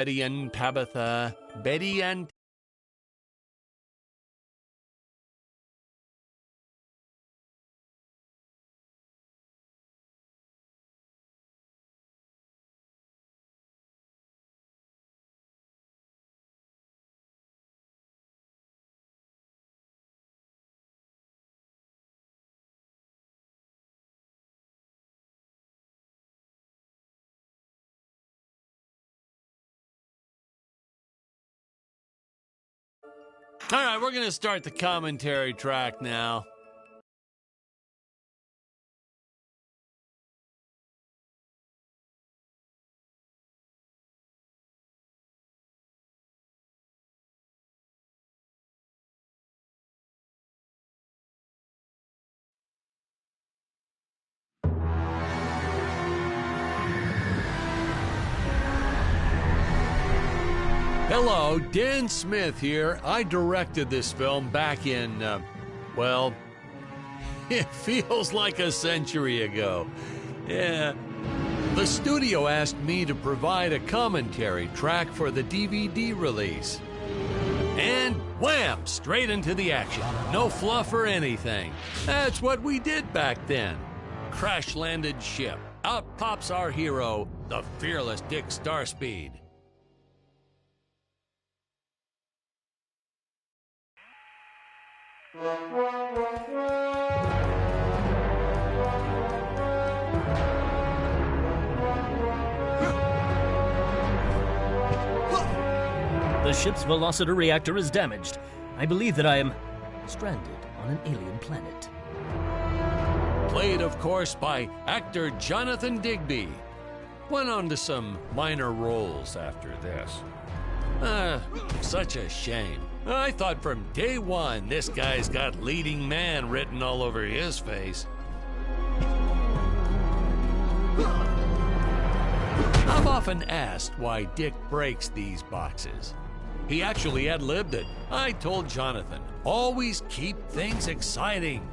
Betty and Tabitha. Betty and... All right, we're going to start the commentary track now. Hello, Dan Smith here. I directed this film back in, well, it feels like a century ago. Yeah. The studio asked me to provide a commentary track for the DVD release. And wham! Straight into the action. No fluff or anything. That's what we did back then. Crash-landed ship. Out pops our hero, the fearless Dick Starspeed. The ship's velocity reactor is damaged. I believe that I am stranded on an alien planet. Played, of course, by actor Jonathan Digby. Went on to some minor roles after this. Such a shame. I thought from day one this guy's got leading man written all over his face. I've often asked why Dick breaks these boxes. He actually ad-libbed it. I told Jonathan, always keep things exciting.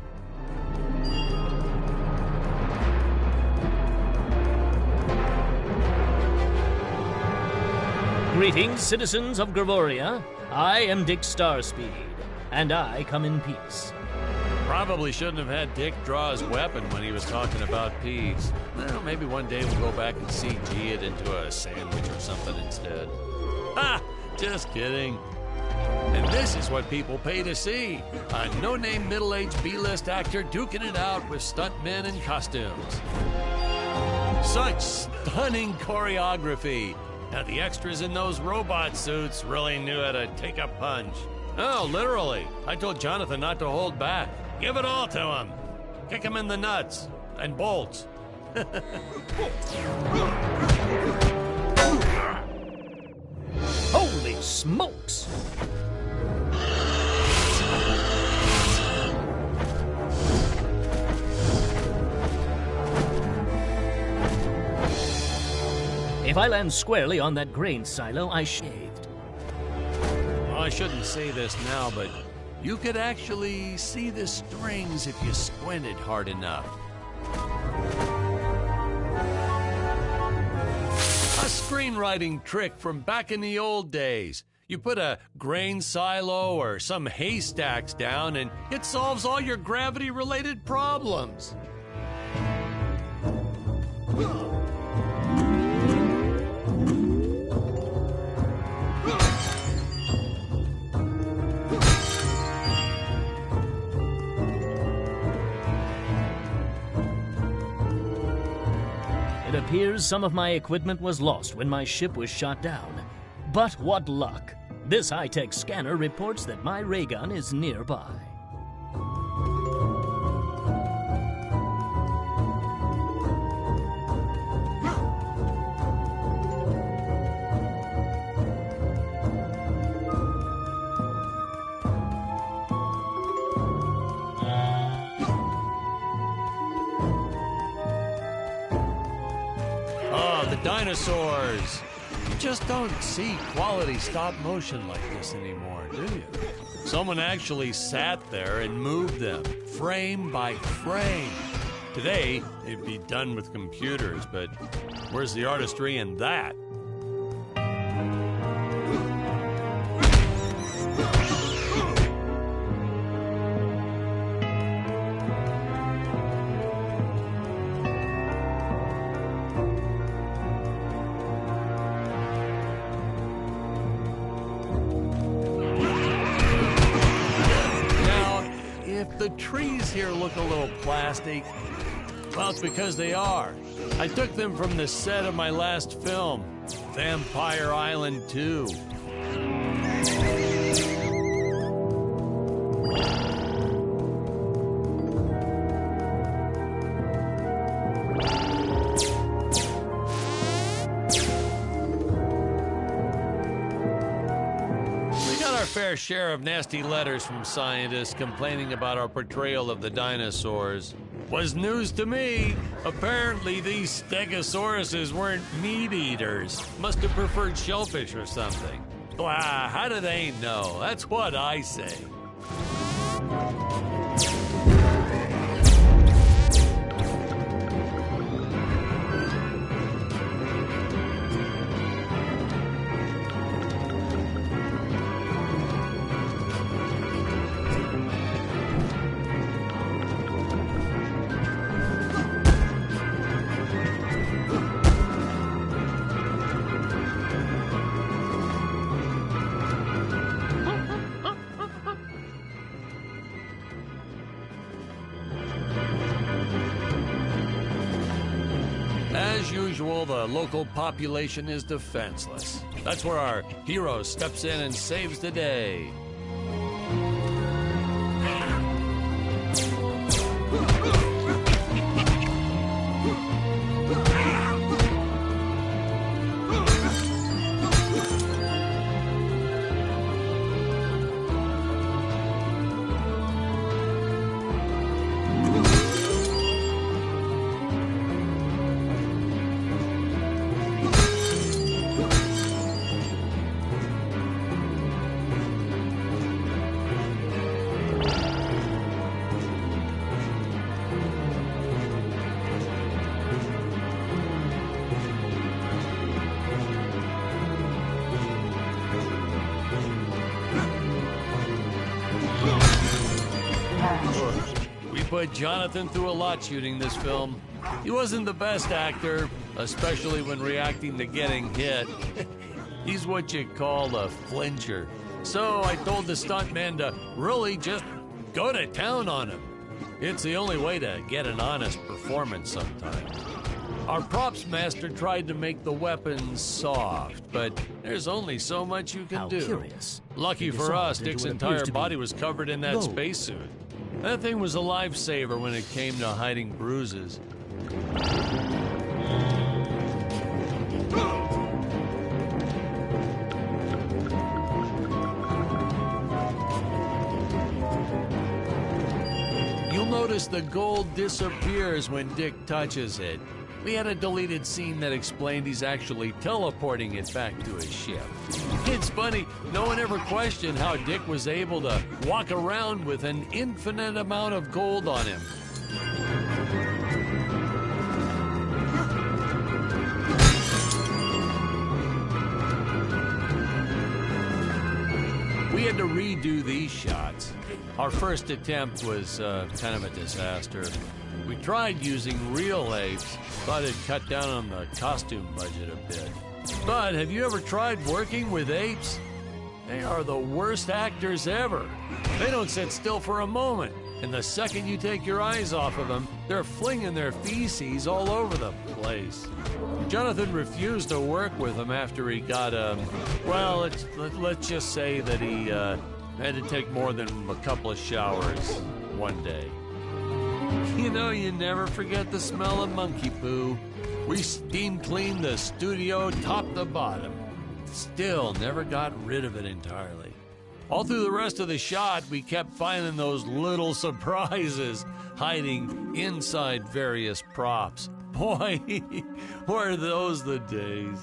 Greetings, citizens of Gravoria. I am Dick Starspeed, and I come in peace. Probably shouldn't have had Dick draw his weapon when he was talking about peas. Well, maybe one day we'll go back and CG it into a sandwich or something instead. Ha! Just kidding. And this is what people pay to see. A no-name middle-aged B-list actor duking it out with stuntmen in costumes. Such stunning choreography. Now, the extras in those robot suits really knew how to take a punch. Oh, literally. I told Jonathan not to hold back. Give it all to him. Kick him in the nuts and bolts. Holy smokes! If I land squarely on that grain silo, I shaved. Well, I shouldn't say this now, but you could actually see the strings if you squinted hard enough. A screenwriting trick from back in the old days. You put a grain silo or some haystacks down and it solves all your gravity-related problems. It appears some of my equipment was lost when my ship was shot down. But what luck! This high-tech scanner reports that my ray gun is nearby. Dinosaurs. You just don't see quality stop motion like this anymore, do you? Someone actually sat there and moved them, frame by frame. Today, it'd be done with computers, but where's the artistry in that? the trees here look a little plastic? Well, it's because they are. I took them from the set of my last film, Vampire Island 2. Fair share of nasty letters from scientists complaining about our portrayal of the dinosaurs. Was news to me. Apparently these stegosauruses weren't meat eaters. Must have preferred shellfish or something. Blah, how do they know? That's what I say. As usual, the local population is defenseless. That's where our hero steps in and saves the day. We put Jonathan through a lot shooting this film. He wasn't the best actor, especially when reacting to getting hit. He's what you call a flincher. So I told the stuntman to really just go to town on him. It's the only way to get an honest performance sometimes. Our props master tried to make the weapons soft, but there's only so much you can do. Curious. Lucky for us, Dick's entire body was covered in that spacesuit. That thing was a lifesaver when it came to hiding bruises. You'll notice the gold disappears when Dick touches it. We had a deleted scene that explained he's actually teleporting it back to his ship. It's funny, no one ever questioned how Dick was able to walk around with an infinite amount of gold on him. We had to redo these shots. Our first attempt was kind of a disaster. We tried using real apes, thought it'd cut down on the costume budget a bit. But have you ever tried working with apes? They are the worst actors ever. They don't sit still for a moment, and the second you take your eyes off of them, they're flinging their feces all over the place. Jonathan refused to work with them after he got, well, let's just say that he had to take more than a couple of showers one day. You know, you never forget the smell of monkey poo. We steam cleaned the studio top to bottom. Still never got rid of it entirely. All through the rest of the shot, we kept finding those little surprises hiding inside various props. Boy, were those the days.